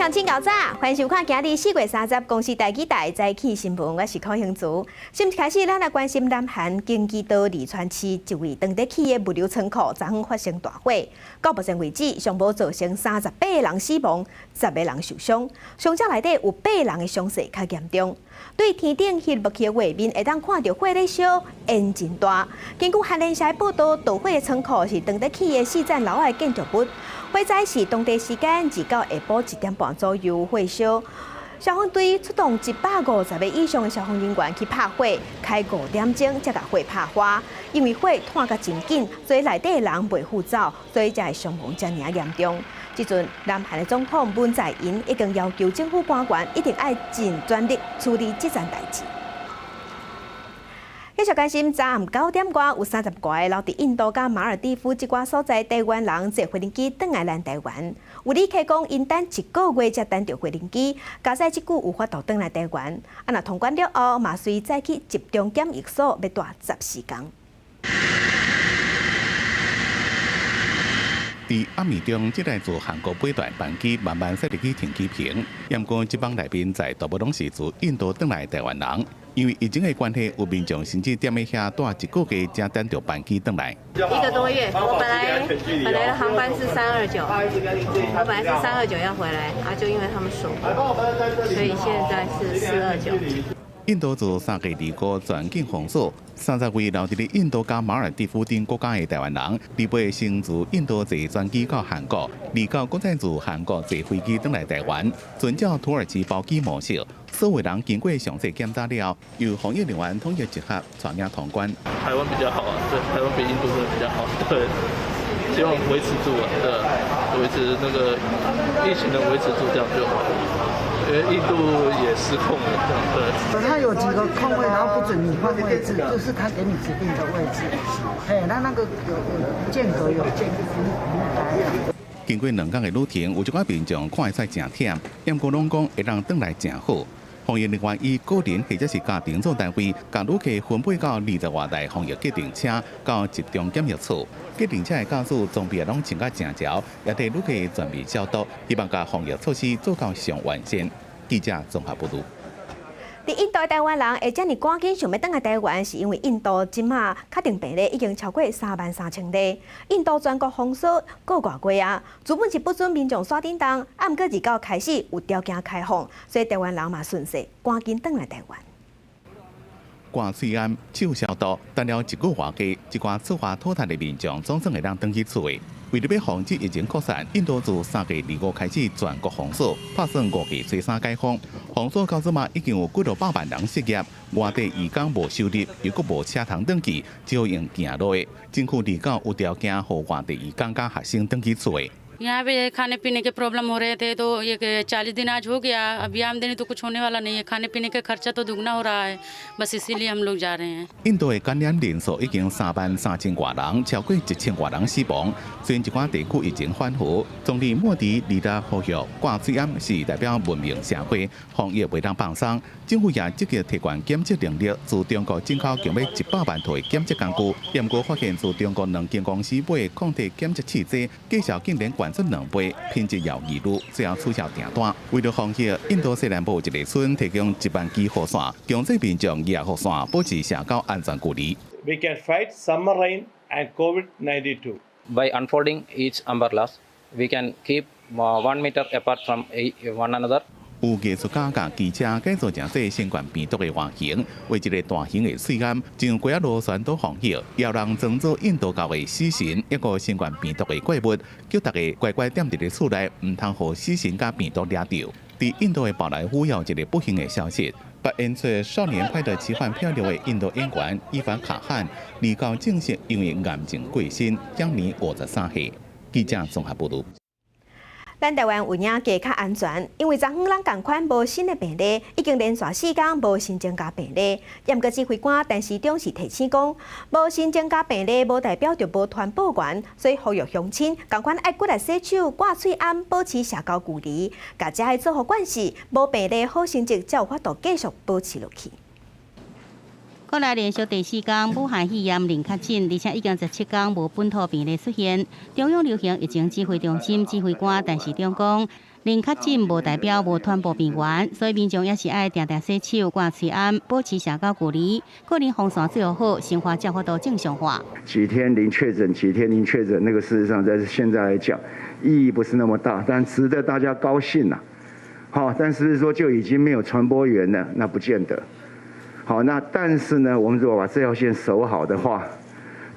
乡亲搞早，欢迎收看今日4月30公视台记台早起新闻，我是柯兴竹。新闻开始，咱来关心南韩京畿道利川市一位当地企业物流仓库昨昏发生大火，到目前为止，尚无造成38个人死亡，10个人受伤，伤者内底有8人的伤势较严重。对天顶翕落去的画面，会当看到火咧烧，烟真大。根据韩联社报道，导火的仓库是当地企业4层楼的建筑物。火灾是当地时间2到下晡1点半左右火烧，消防队出动150个以上的消防人员去拍火，开5点钟才把火拍花。因为火炭甲真紧，所以内底的人袂赴走，所以才会伤亡遮尔严重。即阵，南韩的总统文在寅已经要求政府官员一定要尽全力处理这件代志。继续关心，昨暗9点外，有30多个留伫印度甲马尔地夫即寡所在台湾人坐飞机返来咱台湾。有旅客讲，因等1个月才等到飞机，加上即久有法度返来台湾，若通关了后，嘛随再去集中检疫所要待14天。伫暗暝中，即台自韩国飞段班机慢慢驶入去停机坪，验过这帮内面在大部拢是自印度返来台湾人。因为疫情的关系，有民众甚至踮喺遐待1个月，才等到班机返来。1个多月，我本来的航班是329，我本来是329要回来，就因为他们锁，所以现在是429。印度自3月25全境封锁，30位留伫咧印度加马尔地夫等国家的台湾人，离尾先自印度坐专机到韩国，29国再自韩国坐飞机返来台湾，遵照土耳其包机模式。所有人经过详细检查了，由防疫人员统一集合传染通关。台湾比较好啊，对，台湾比印度真的比较好，对，希望维持住啊，对，维持那个疫情能维持住这样就好。因为印度也失控了，对。他有几个空位，然后不准你换位置，就是他给你指定的位置。哎，那个有间隔，有间隔。经过2天的旅程，有一寡民众看会出真忝，不过拢讲会当返来真好。防疫人员以个人或者是家庭做单位，将旅客分配到20多台防疫决定车到集中检疫处。决定车的驾驶装备拢穿甲正潮，也替旅客全面消毒，希望把防疫措施做到上完善。记者综合报道。伫印度的台湾人会遮尔赶紧想要返来台湾，是因为印度即马确定病例已经超过33000例。印度全国封锁过外月啊，原本是不准民众刷叮当，不过29开始有条件开放，所以台湾人嘛顺势赶紧返来台湾。挂水安、手消毒，等了1个月多，一寡自发脱碳的民众总算会当登去厝的。为了要防止疫情扩散，印度自3月25开始全国封锁，拍算5月初3解封。封锁到即嘛已经有几多100万人失业，外地移工无收入，又搁无车通登记，只好用行路的。政府离到有条件让外地移工甲学生登去厝的。यहाँ पे खाने पीने के प्रॉब्लम हो रहे थे तो ये 40 दिन आज हो गया, अभी आमदनी तो कुछ होने वाला नहीं है, खाने पीने का खर्चा तो दुगना हो रहा है, बस इसीलिए हम लोग जा रहे हैं। 印度的感染人数已经33000多人，超过1000多人死亡。虽然一寡地区疫情反复，总理莫迪离达呼吁挂水安是代表文明社会，防疫袂当放松。政府也积极提悬检测能力，自中国进口近要100万台检测工具，验过发现自中国2间公司买的抗体检测器械，计效竟然关出2倍，品质也有疑虑，最后取消订单。为了防疫，印度西南部一个村提供1万支雨伞，强制民众野雨伞保持社交安全距离。We can fight summer rain and COVID-19 too. By unfolding each umbrellas, we can keep 1 meter apart from one another. 有艺术家甲记者改造成这新冠病毒的外形，为一个大型的水岸，将几啊螺旋都防疫，也让装作印度教的死神一个新冠病毒的怪物，叫大家乖乖踮伫咧厝内，唔通互死神甲病毒掠着。伫印度的宝莱坞有一个不幸的消息，扮演出《少年派的奇幻漂流》的印度演员伊凡卡汗，29正式因为癌症过身，享年53岁。记者综合报道。咱台湾有影加较安全，因为昨昏咱共款无新的病例，已经连续4天无新增加病例。严格指挥官陈时中是提醒讲，无新增加病例，无代表着无传播源，所以呼吁乡亲共款爱过来洗手、挂嘴安，保持社交距离，家家爱做好管事，无病例好成绩才有法度继续保持落去。国内连续第4天武汉肺炎零确诊，而且已经17天无本土病例出现。中央流行疫情指挥中心指挥官陈时中讲，零确诊无代表无传播病源，所以民众也是爱定定洗手、挂嘴安，保持社交距离，个人防晒最好，生活才会都正常化。几天零确诊，几天零确诊，那个事实上在现在来讲，意义不是那么大，但值得大家高兴呐。好，但是说就已经没有传播源了，那不见得。好，那但是呢，我们如果把这条线守好的话，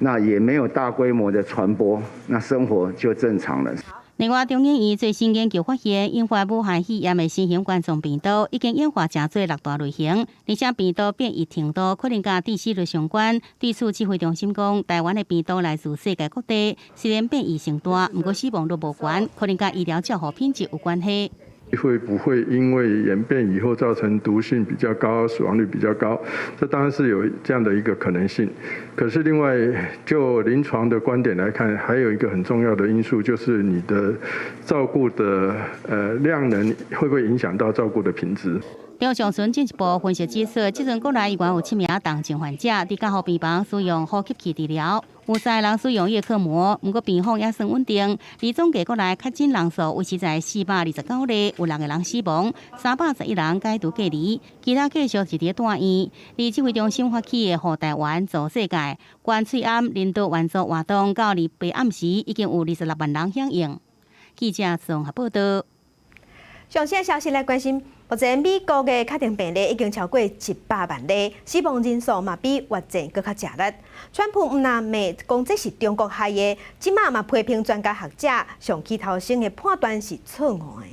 那也没有大规模的传播，那生活就正常了。另外，中研院最新研究发现，引发武汉肺炎的新型冠状病毒已经演化真多6大类型，而且病毒变异程度可能跟第4类相关。对此，指挥中心讲，台湾的病毒来自世界各地，虽然变异性大，不过死亡率无悬，可能跟医疗照护品质有关系。会不会因为演变以后造成毒性比较高、死亡率比较高？这当然是有这样的一个可能性。可是另外，就临床的观点来看，还有一个很重要的因素，就是你的照顾的量能会不会影响到照顾的品质？张上村进一步分析指出，这阵国内已经有7名重症患者伫加护病房使用呼吸器治疗，有3个人使用叶克膜，不过病况也算稳定。而总计国内确诊人数维持在429例，有6个人死亡，311人解除隔离，其他继续是伫住院。而指挥中心发起的护台湾助世界关喙暗年度援助活动，到日白暗时已经有26万人响应。记者综合报道。上新消息来关心，目前美国的确诊病例已经超过100万例，死亡人数嘛比越前更较热烈。川普唔但骂讲这是中国害的，即马嘛批评专家学者上起头先的判断是错误的。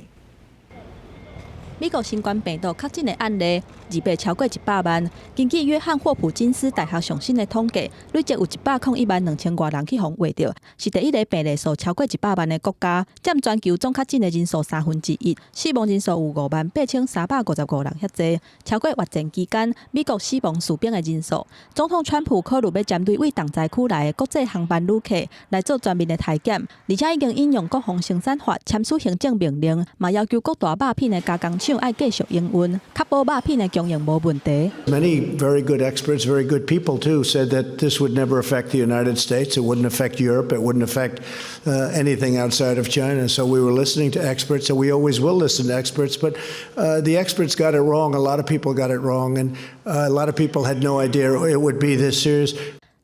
美国新冠病毒确诊的案例200超过100万。根据约翰霍普金斯大学上新的统计，累计有101万2000多人去互挖到，是第1个病例数超过100万的国家，占全球总确诊的人数1/3。死亡人数有58355人遐济，超过越战期间美国死亡士兵的人数。总统川普考虑要针对为重灾区来的国际航班旅客来做全面的体检，而且已经引用国防生产法签署行政命令，嘛要求各大肉品的加工厂要继续营运，确保肉品的供应无问题。Many very good experts, very good people too, said that this would never affect the United States. It wouldn't affect Europe. It wouldn't affect anything outside of China. So we were listening to experts, and we always will listen to experts. But the experts got it wrong. A lot of people got it wrong, and a lot of people had no idea it would be this serious.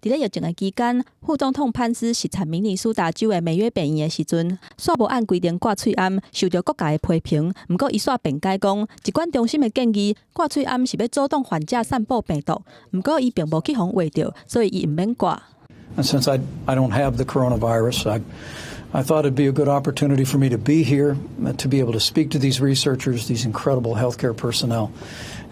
伫咧疫情的期间，副总统潘斯视察明尼苏达州的美约病院的时阵，煞无按规定挂喙暗，受到各界的批评。不过伊煞辩解讲，疾管中心的建议挂喙暗是要阻挡患者散布病毒。不过伊并无去互挖到，所以伊唔免挂。And since I don't have the coronavirus, I thought it'd be a good opportunity for me to be here, to be able to speak to these researchers, these incredible healthcare personnel,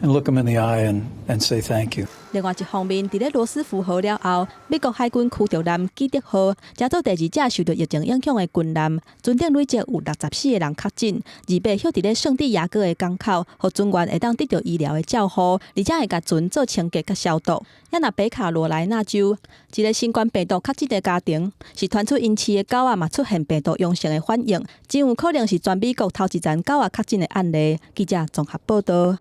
and look them in the eye and say thank you. 另外一方面，伫咧罗斯福号了后，美国海军驱逐舰基德号加做第2架受到疫情影响的军舰，船顶累计有64个人确诊，200休伫咧圣地亚哥的港口，互船员会当得到医疗的照护，而且会甲船做清洁甲消毒。也那北卡罗来纳州一个新冠病毒确诊的家庭，是传出因饲的狗仔嘛出现病毒阳性的反应，真有可能是全美国头一站狗仔确诊的案例。记者综合报道。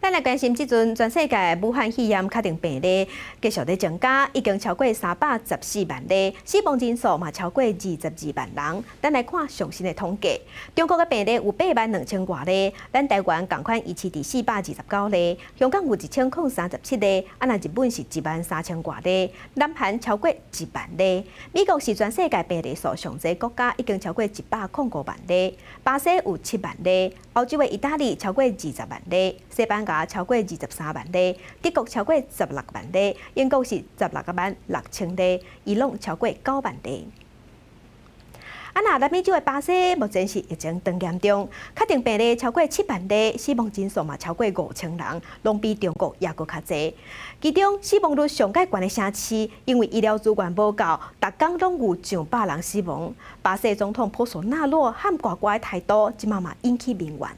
咱来关心即阵全世界武汉肺炎确诊病例继续在增加，已经超过314万例，死亡人数嘛超过22万人。咱来看上新的统计，中国的病例有8万2000多例，咱台湾同款维持伫429例，香港有1037例，那日本是13000多例，南韩超过1万例。美国是全世界病例数上侪国家，已经超过105万例，巴西有7万例，欧洲的意大利超过20万例，西班牙超过23万例，德国超过16万例，英国是16万6000例，伊朗超过9万例。南美洲的巴西目前是疫情当严重，确诊病例超过7万例，死亡人数嘛超过5000人，拢比中国也搁较侪。其中死亡率上界悬的城市，因为医疗资源无够，逐天拢有上百人死亡。巴西总统波索纳罗和乖乖的态度，即嘛引起民怨。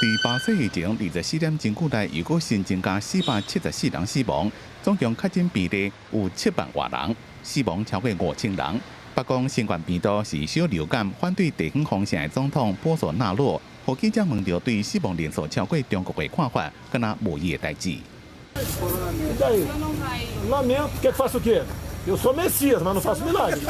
伫巴西疫情24点钟久内，又搁新增加474人死亡，总共确诊病例有7万多人，死亡超过5000人。北讲新冠病毒是小流感，反对地方防线的总统波索纳罗，互记者问到对死亡人数超过中国的看法，敢若无伊的代志。Lá mesmo, quer que faça o quê? Eu sou Messias, mas não faço milagre.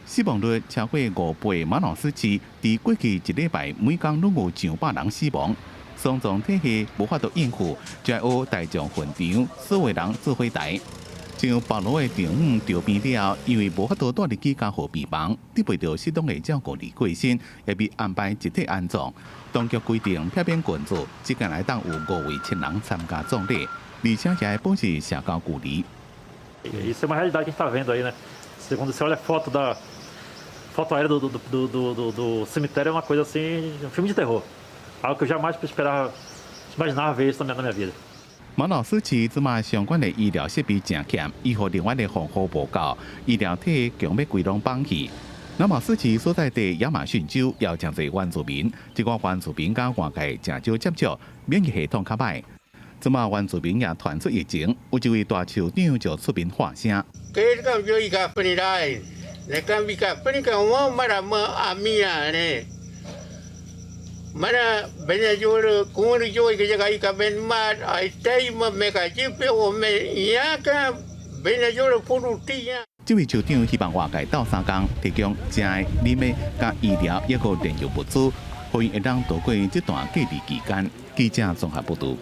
死亡率超过5倍，马瑙斯市伫过去一礼拜每天拢有上百人死亡，丧葬体系无法度应付，就要学大众坟场所有人做火台。像保罗的丈夫调病了，因为无法度带入去家护病房，得不到适当的照顾而过身，也被安排集体安葬。当局规定，撇边群组只间内当有5位亲人参加葬礼，而且也要保持社交距离。Isso é uma realidade que a gente está vendo aí, né? Quando você olha a foto aérea do cemitério é uma coisa assim, um filme de terror. Algo que eu jamais imaginava ver isso na minha vida. 马瑙斯市即马相关的医疗设备正欠，医护人员的防护无够，医疗体系强要规拢放弃。马瑙斯市所在地亚马逊州也有真侪原住民，这个原住民甲外界真少接触，免疫系统较歹。即马原住民也传出疫情，有一位大酋长就出面发声。Mana banyak jual kumur jual kerja kaya kaben mat, ai ma mereka jipe o me ya ka banyak jual puruti ya。这位酋长希望外界斗相共，提供食的、啉的、甲医疗抑个燃油物资，互因会当度过这段隔离期间。记者综合报道。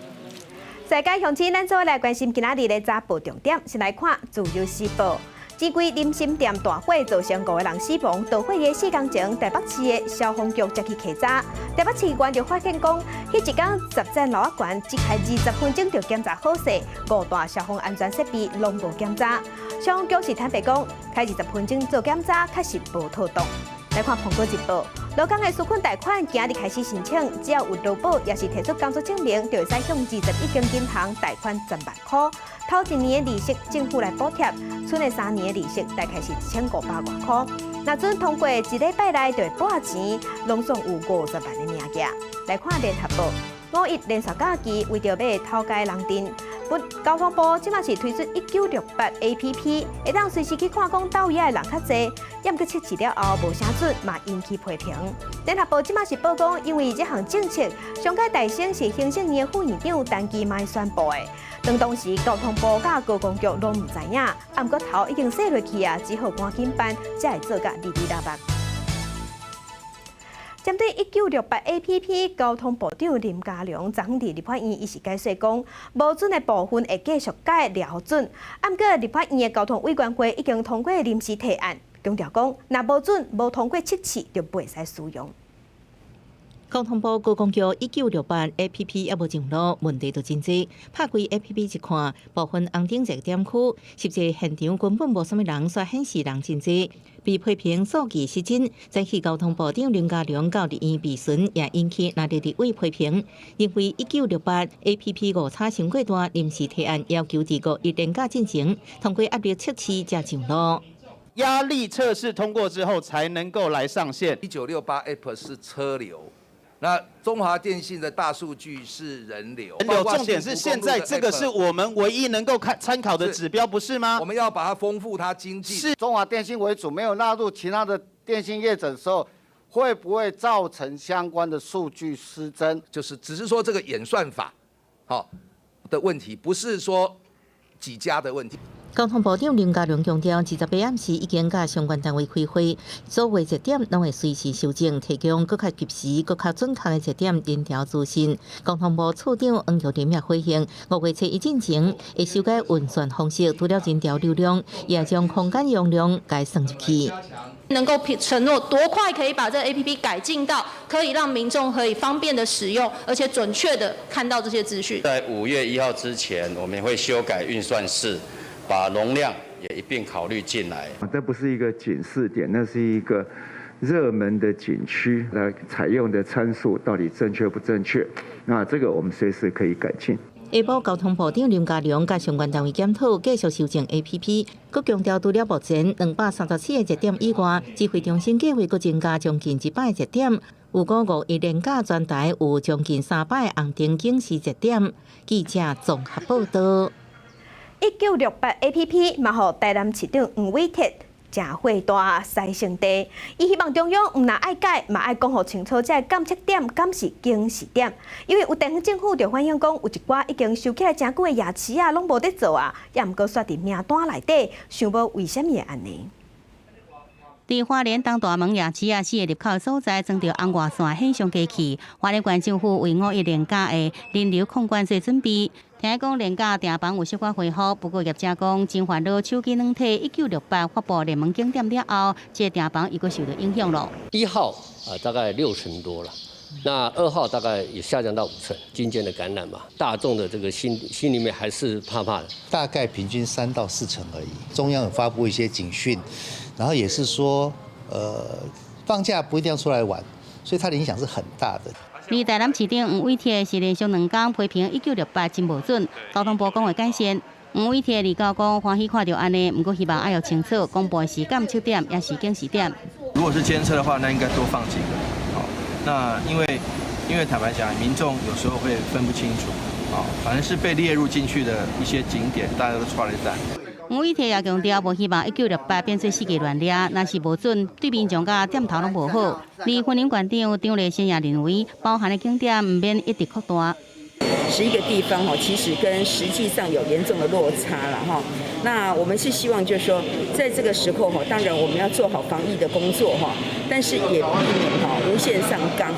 世界乡亲，咱做来关心今仔日的早报重点，先来看《自由时报》。基规林心店大火造成5个人死亡，导火的4天前，台北市的消防局才去稽查。台北市官就发现讲，迄一天10站楼仔悬，只开20分钟就检查好势，5大消防安全设备拢无检查。消防局是坦白讲，开20分钟做检查，确实无妥当。来看《苹果日报》，劳工的纾困贷款今日开始申请，只要有劳保，也是提出工作证明，就会使向21间银行贷款10万块。头1年的利息政府来补贴，剩的3年的利息大概是1500多块。那准通过1礼拜内就会拨钱，拢总有50万的名额。来看《联合报》，5一连续假期为着要头家人阵。交通部即马是推出1968 APP， 会当随时去看讲倒位的人较侪，验过测试了后无啥准，嘛引起批评。联合报即马是报讲，因为这项政策，上届大省是行政院副院长陈其迈宣布的，当时交通部甲高工局拢唔知影，暗过头已经洗落去啊，只好赶紧办，才会做甲哩哩啦啦。针对1968 APP， 交通部长林佳龙昨伫立法院伊是解释讲，无准的部分会继续改了准。按过立法院的交通委员会已经通过临时提案，强调讲，若无准无通过7次就袂使使用。交通部高工局1968 APP 也无上路，问题就真多。拍开 APP 一看，部分红灯热点区，实际现场根本无啥物人，煞显示人真多。被批评数据失真，早起交通部长林佳龙到立院备询，也引起内地立委批评，认为1968 APP 误差伤过大，临时提案要求治国一连假进行，通过压力测试才上路。压力测试通过之后，才能够来上线。1968 App 是车流。那中华电信的大数据是人流，重点是现在这个是我们唯一能够参考的指标，不是吗？我们要把它丰富它经济。是中华电信为主，没有纳入其他的电信业者的时候，会不会造成相关的数据失真？就是只是说这个演算法，的问题，不是说几家的问题。交通部长林佳龙强调，28暗时已经甲相关单位开会，所有热点拢会随时修正，提供更较及时、更较准确的热点联调资讯。交通部处长黄桥林也回应，5月初一进前会修改运算方式，除了人调流量，也将空间容量改算入去。能够承诺多快可以把这个 APP 改进到可以让民众可以方便的使用，而且准确的看到这些资讯。在5月1号之前，我们会修改运算式。把容量也一并考虑进来。这不是一个警示点，那是一个热门的景区来采用的参数到底正确不正确？那这个我们随时可以改进。下晡交通部长林佳龙甲相关单位检讨，继续修正 APP。佮强调，除了目前234个热点以外，指挥中心计划佮增加将近100个热点。有551连假专台有将近300个红灯警示热点。记者综合报道。1968 APP 嘛，互台南市长黄伟哲正火大塞成地。伊希望中央毋但爱改，嘛爱讲互清楚这监测点敢是警示点。因为有地方政府就反映讲，有一寡已经收起来真久的夜市啊，拢无得做啊，也毋过煞伫名单内底，想无为虾米会安尼？伫花莲东大门夜市啊4个入口所在，装着红外线显像机器。花莲县政府为5月连假的人流控管做准备。听讲连假订房有小可恢复，不过业者讲真烦恼手机软体1968发布热门景点了后，这订房又搁受到影响了。1号大概6成多了。那2号大概也下降到5成，军舰的感染嘛，大众的这个心里面还是怕怕的。大概平均3到4成而已。中央有发布一些警讯，然后也是说，放假不一定要出来玩，所以它的影响是很大的。而台南市长吴伟铁是连续2天批评1968真无准，交通部讲会改善。吴伟铁立交讲欢喜看到安尼，不过希望要清楚公布的是监测点，也是警示点。如果是监测的话，那应该多放几个。那因为坦白讲，民众有时候会分不清楚，反正是被列入进去的一些景点，大家都抓了一蛋。吴伟铁也强调，无希望1968变做世界乱抓，若是无准，对民众甲点头拢无好。而婚姻馆长张丽仙也认为，包含的景点唔免一直扩大。11个地方其实跟实际上有严重的落差了哈。那我们是希望就是说，在这个时候当然我们要做好防疫的工作但是也避免无限上纲。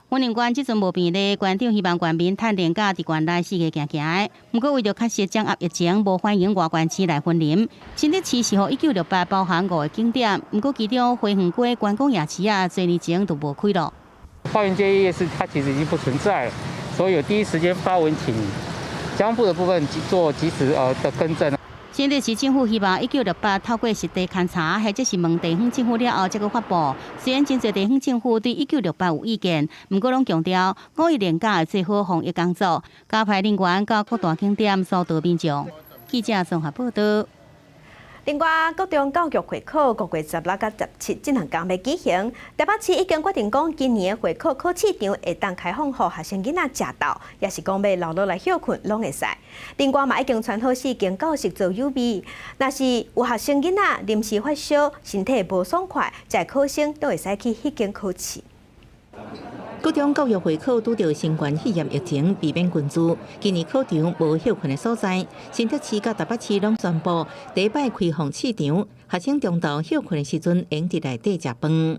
婚姻馆即阵无变咧，馆长希望县民趁连假伫馆内4个行行的。不过为着确实掌握疫情，无欢迎外县市来婚礼。新竹市是予1968包含5个景点，不过其中花园街观光夜市啊，多年前都无开咯。花园街夜市它其实已经不存在了。所以有第一时间发文请交通部的部分做及时的更正。新竹市政府希望1968透过实地勘查，或者是问地方政府了后，才去发布。虽然真侪地方政府对1968有意见，不过拢强调5月连假做好防疫工作，加派人员到各大景点疏导民众。记者综合报道。另外，高中教育会考5月16到17进行工要举行。台北市已经决定讲，今年的会考考试场会当开放，予学生囡仔食到，也是讲要留落来休困拢会使。另外嘛，已经传好4间教室做预备，若是有学生囡仔临时发烧、身体无爽快，在考生都会使去迄间考试。高中教育会考拄到新冠肺炎疫情避免群聚，今年考场无休困的所在，新竹市甲台北市拢宣布第一摆开放试场，学生中昼休困的时阵，用伫内底食饭。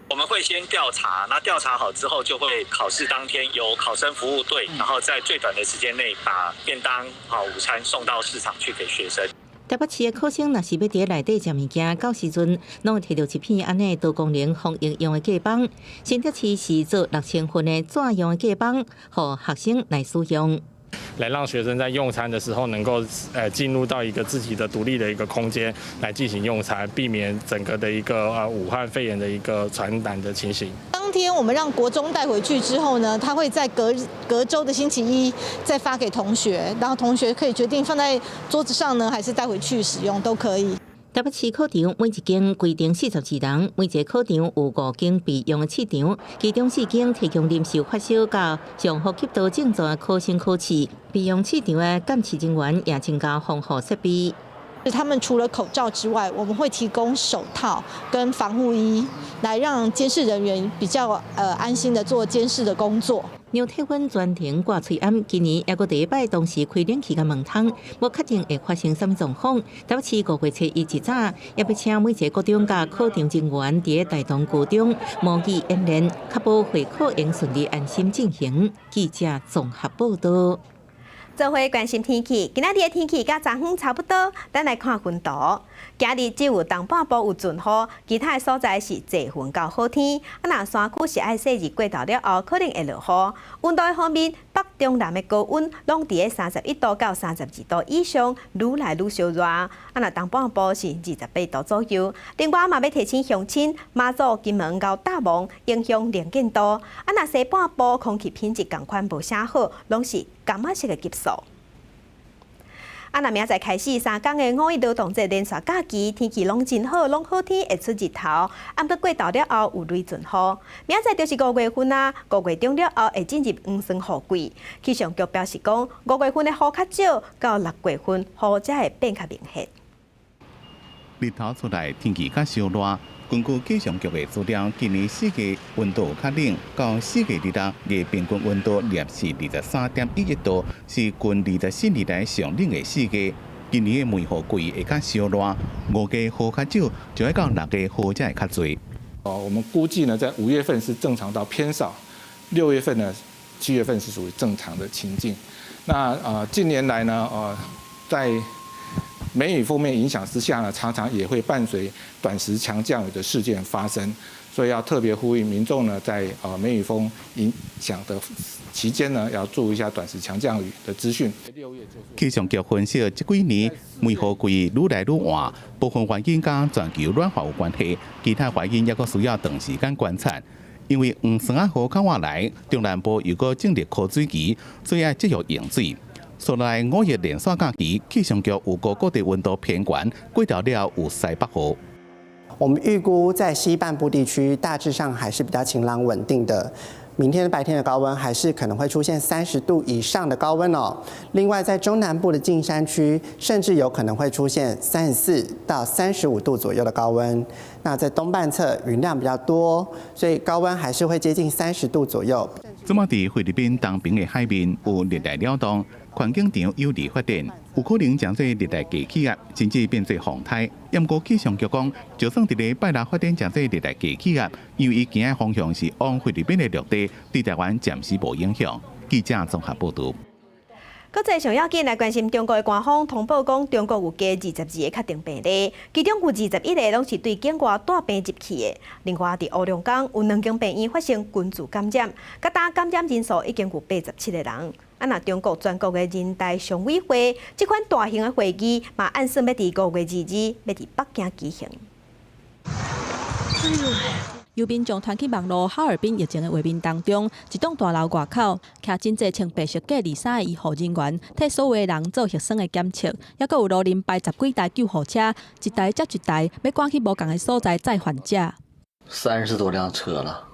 我们会先调查，那调查好之后，就会考试当天由考生服务队，然后在最短的时间内把便当、午餐送到市场去给学生。台北市的考生若是要伫内底食物件，到时阵拢会摕到一片安尼多功能防疫用的架帮。新竹市是做6000份的专用的架帮，予学生来使用。来让学生在用餐的时候能够进入到一个自己的独立的一个空间来进行用餐，避免整个的一个武汉肺炎的一个传染的情形。当天我们让国中带回去之后呢，他会在隔周的星期一再发给同学，然后同学可以决定放在桌子上呢，还是带回去使用都可以。台北市考场每一间规定42人，每一个考场有5间备用的试场，其中4间提供临时发烧到上呼吸道症状的考生考试。备用试场的监视人员也增加防护设备。他们除了口罩之外，我们会提供手套跟防护衣，来让监视人员比较安心的做监视的工作。牛体温专庭挂喙暗，今年也搁第一摆同时开冷气甲门窗，无确定会发生什么状况。台北市5月初1早，也要请每一个高中甲考场人员伫大同高中模拟演练，确保会考能顺利安心进行。记者综合报道。做伙关心天气，今仔日的天气甲昨昏差不多，咱来看云图。今日只有东半部有阵雨，其他的所在是侪云到好天。若山区是爱细日过头了后，可能会落雨。温度的方面，北中南的高温拢伫咧31度到32度以上，愈来愈烧热。若东半部是28度左右。另外嘛要提醒乡亲，马祖、金门到大蒙影响能见度。若西半部空气品质同款无啥好，拢是感冒式的急速。若明仔载开始3天的5一劳动节连续假期，天气拢真好，拢好天会出日头。暗晡过头了后有雷阵雨。明仔载就是5月份啊，5月中了后会进入黄霜雨季。气象局表示讲5月份的雨较少，到6月份雨才会变较明显。日头出来，天气较烧热。根据气象局的资料，今年四月温度较冷，到4月日平均温度摄氏23.11度，是近24年来上冷的4月。今年的梅雨季会较烧热，5月雨较少，就要到6月雨才会较多。我们估计呢，在5月份是正常到偏少，6月份呢、7月份是属于正常的情境。那近年来呢，在梅雨锋面影响之下呢，常常也会伴随短时强降雨的事件发生，所以要特别呼吁民众呢，在梅雨锋影响的期间呢，要注意一下短时强降雨的资讯。气象局分析，这几年梅雨季愈来愈晚，部分原因跟全球暖化有关系，其他原因也阁需要长时间观察。因为黄霜啊雨较晚来，中南部又阁正值枯水期，所以要继续用水。所来5月连续假期，气象局有各地温度偏高，过到了有西北风。我们预估在西半部地区大致上还是比较晴朗稳定的。明天白天的高温还是可能会出现30度以上的高温哦。另外，在中南部的近山区，甚至有可能会出现34到35度左右的高温。那在东半侧云量比较多，所以高温还是会接近30度左右。这么伫菲律宾东边的海面有热带扰动，环境场有利发展，有可能将做热带低气压，甚至变做风台。不过气象局讲，就算伫咧拜六发展将做热带低气压，由于行的方向是往菲律宾的陆地，对台湾暂时无影响。记者综合报道。国际上要紧来关心中国的官方通报讲，中国有加22个确定病例，其中有21个拢是对境外带病入去的。另外，伫乌龙港有2间病院发生群聚感染，甲打感染人数已经有87个人。那中国全国的人大常委会这款大型的会议，嘛按算要伫5月2日要伫北京举行。有民众团去网络哈尔滨疫情的画面当中，一栋大楼外口徛真侪穿白色隔离衫的医护人员，替所有的人做核酸的检测，还佫有路临摆10几台救护车，一台接一台要赶去无同的所在载患者。30多辆车了。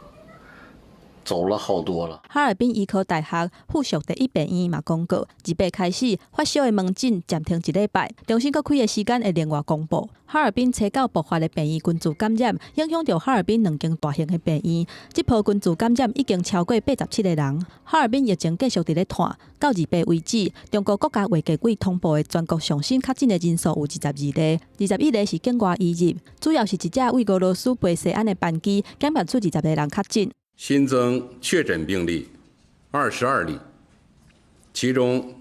走了好多了。哈尔滨医科大学附属第一病院嘛公告，2月开始发烧的门诊暂停1礼拜，重新搁开的时间会另外公布。哈尔滨初9爆发的病院群聚感染，影响到哈尔滨2间大型的病院。这波群聚感染已经超过87个人。哈尔滨疫情继续伫咧拖，到2月为止，中国国家卫计委通报的全国上新确诊的人数有22例，21例是境外移入，主要是一架为俄罗斯飞西安的班机检验出20个人确诊。新增确诊病例22例，其中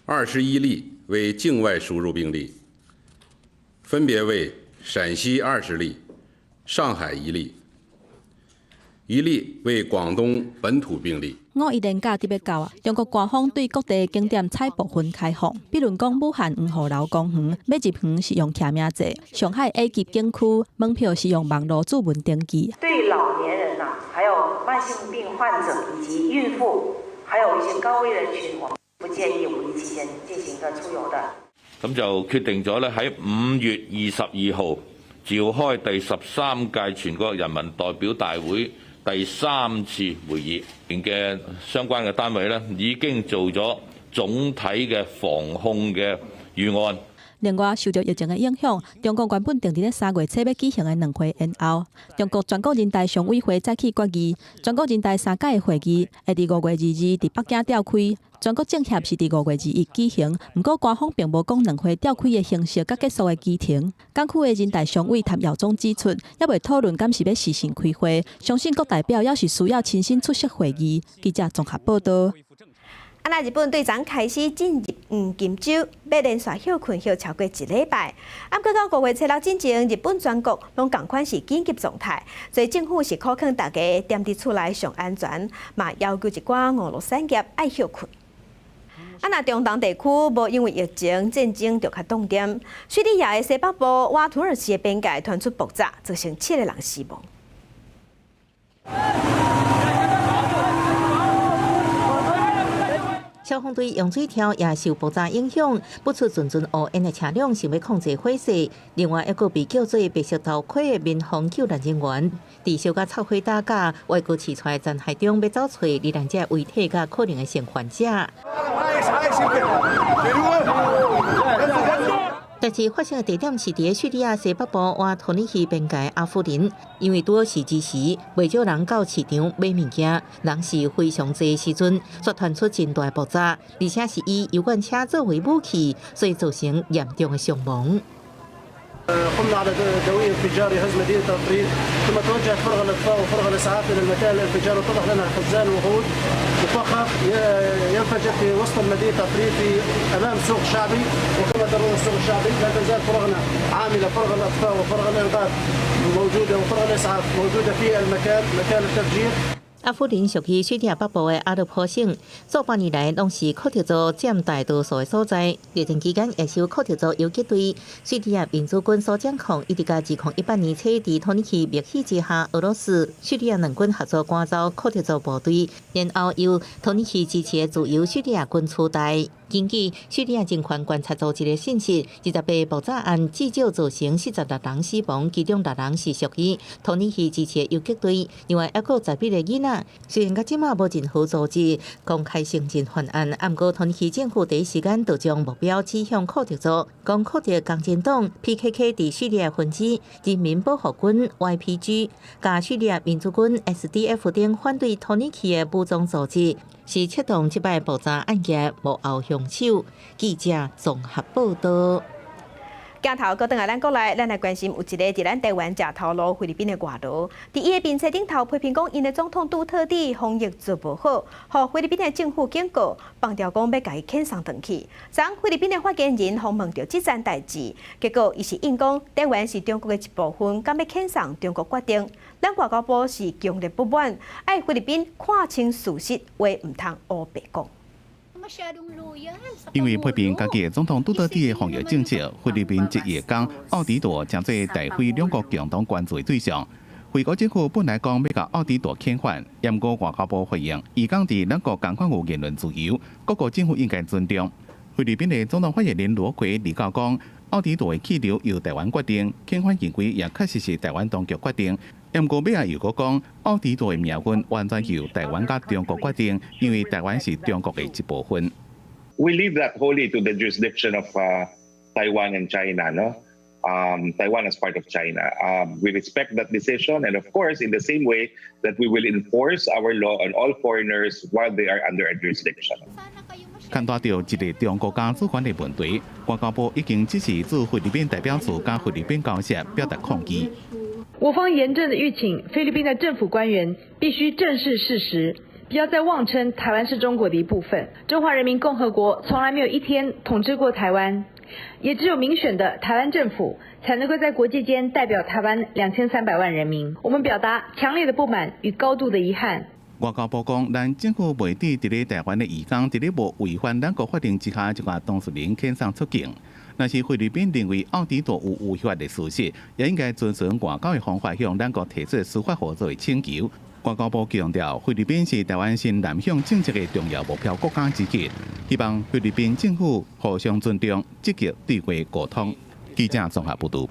21例为境外输入病例，分别为陕西20例、上海1例，1例为广东本土病例。5一连假伫要到啊！中国官方对各地景点采部分开放，比如讲武汉黄河楼公园，买入园是用徛名制；上海 A 级景区门票是用网络注文登记。对老年人还有慢性病患者以及孕妇，还有一些高危人群，我们不建议5一期間進行嘅出遊的。咁就決定咗咧喺5月22號召開第13屆全國人民代表大會第3次會議，嘅相關嘅單位咧已經做咗總體嘅防控嘅預案。另外，受到疫情的影響，中國原本定喺3月初要舉行的2會延後。中國全國人大常委會早起決議，全國人大3屆的會議會喺5月2日喺北京召開。全國政協是喺5月2日舉行，不過官方並無講2會召開的形式甲結束的議程。港區的人大常委譚耀宗指出，還未討論敢是要視訊開會，相信各代表也是需要親身出席會議。記者綜合報道。那日本隊長開始進入金州，要連續休困休超過1禮拜。不過到5月7日之前，日本全國攏同款是緊急狀態，所以政府是考勸大家踮佇厝內上安全，嘛要求一寡娛樂產業愛休困。那中東地區無因為疫情戰爭就較凍點，敘利亞的西北部瓦土耳其的邊界傳出爆炸，造成7個人死亡。消防队用水条也受爆炸影響，不出陣陣烏煙的車輛想要控制火勢。另外，一個被叫做白色頭盔的民防救援人員，在小甲臭火打架，外國市出來殘骸中要找找罹難者遺體甲可能的生還者。第但是发生的地点是伫叙利亚西北部和土耳其边界阿夫林，因为多时之时，未少人到市场买物件，人是非常济的时阵，却传出真大爆炸，而且是以油罐车作为武器，所以造成严重的伤亡。 قمنا على دوي انفجار يهز مدينه طريق ثم توجهت فرغ الاطفاء وفرغ الاسعاف الى المكان الانفجار واتضح لنا خزان وقود مفخخ ينفجر في وسط المدينه طريق في امام سوق شعبي وكما ترون السوق الشعبي لا تزال فرغنا عامله فرغ الاطفاء وفرغ الانقاذ موجوده وفرغ الاسعاف موجوده في المكان مكان التفجير. 阿夫林属于叙利亚北部的阿勒颇省，数百年来拢是科特族占大多数的所在。疫情期间，也受科特族游击队、叙利亚民主军所掌控，一直到2018年初，伫土耳其默许之下，俄罗斯、叙利亚两军合作赶走科特族部队，然后由土耳其支持的自由叙利亚军取代。 根据叙利亚人权观察组织的信息，28爆炸案至少造成46人死亡，其中6人是属于土耳其支持的游击队，另外还有11个囡仔。虽然到即马无任何组织公开承认犯案，不过土耳其政府第一时间就将目标指向库特族，讲库特共产党 PKK 伫叙利亚分支、人民保护军 YPG、加叙利亚民主军 SDF 等反对土耳其的武装组织。 是策动这摆爆炸案件幕后凶手。记者综合报道。镜头搁转来咱国内，咱来关心有一个伫咱台湾食头路菲律宾的外劳，伫伊的面册顶头批评讲，因的总统杜特地防疫做无好，互菲律宾的政府警告，放调讲要甲伊遣送回去。昨菲律宾的发言人访问到这件代志，结果伊是应讲台湾是中国的一部分，敢要遣送中国决定。 咱外交部是强烈不满，爱菲律宾看清事实，话唔通乌白讲。因为批评家己的总统杜特地的防疫政策，菲律宾一夜讲奥迪多将做大菲两国共同关注的对象。菲国政府本来讲要甲奥迪多遣返，不过外交部回应，伊讲伫咱国同款有言论自由，各国政府应该尊重。菲律宾的总统发言人罗奎立告讲，奥迪多的去留由台湾决定，遣返行为也确实是台湾当局决定。 不过，尾仔又搁讲，奥迪多的命运完全由台湾甲中国决定，因为台湾是中国的一部分。We leave that wholly to the jurisdiction of Taiwan and China, no? Taiwan as part of China. We respect that decision, and of course, in the same way that we will enforce our law on all foreigners while they are under our jurisdiction. 看到一个中国家主管的问题，外交部已经指示驻菲律宾代表处甲菲律宾交涉表达抗议。 我方严正的吁请菲律宾的政府官员必须正视事实，不要再妄称台湾是中国的一部分。中华人民共和国从来没有一天统治过台湾，也只有民选的台湾政府才能够在国际间代表台湾2300万人民。我们表达强烈的不满与高度的遗憾。 外交部讲，咱政府未抵伫咧台湾的移工，伫咧无违反咱国法定之下，就甲当事人遣送出境。若是菲律宾认为奥迪多有违法的事实，也应该遵循外交的方法向咱国提出司法合作的请求。外交部强调，菲律宾是台湾新南向政策的重要目标国家之一，希望菲律宾政府互相尊重，积极对话沟通。记者综合报道。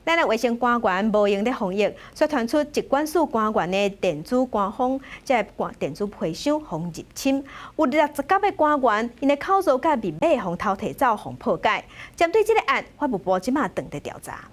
咱的卫生官员无用的防疫，却传出疾管署官员的电子官方，即个电子皮箱防入侵。有60级的官员，因的口罩甲密码防偷摕走，防破解。针对这个案，法务部即马正在调查。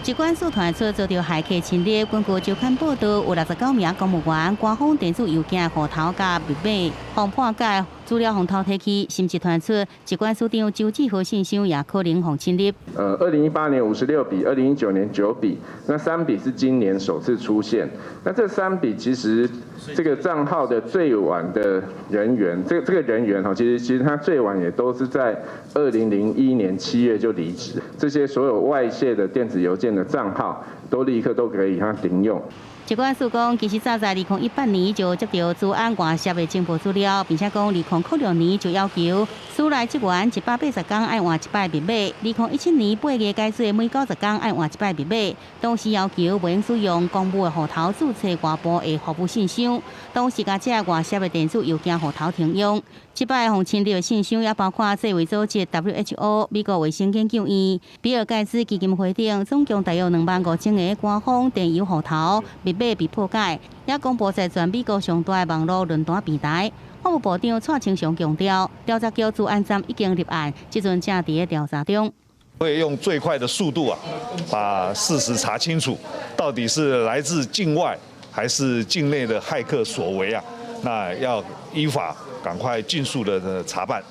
疾管署传出遭到骇客侵入，根据周刊报道，有69名公务员官方电子邮件户头甲密码防破解，资料防偷摕去，甚至传出疾管署长周志豪信箱也可能防侵入。2018年56笔，2019年9笔，那3笔是今年首次出现。那这3笔其实这个账号的最晚的人员，这个人员哈，其实他最晚也都是在2001年7月就离职。这些所有外泄的电子邮件的账号，都立刻都可以他停用。 疾管署讲，其实早在2018年就接到治安外泄的情报资料，并且讲2006年就要求署内职员180天爱换一摆密码，2017年8月改做每90天爱换一摆密码。当时要求不用使用公务的户头注册外部的服务信箱，当时甲这外泄的电子邮件户头停用。这摆防侵入的信箱也包括世卫组织 WHO、美国卫生研究院、比尔盖茨基金会等，总共大约25000个官方电邮户头密码被破解，也公布在全美国上大的网络论坛平台。法务部长蔡清祥强调，调查局自案站已经立案，即阵正伫调查中。会用最快的速度把事实查清楚，到底是来自境外还是境内的骇客所为那要依法赶快尽速的查办。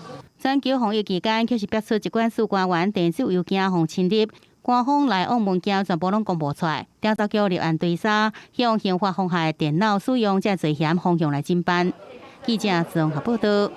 全球防疫期间，却是逼出一管数官员电子邮件互侵入，官方来往文件全部拢公布出来。调查局立案追查，向刑法妨害电脑使用这罪嫌方向来侦办。记者综合报道。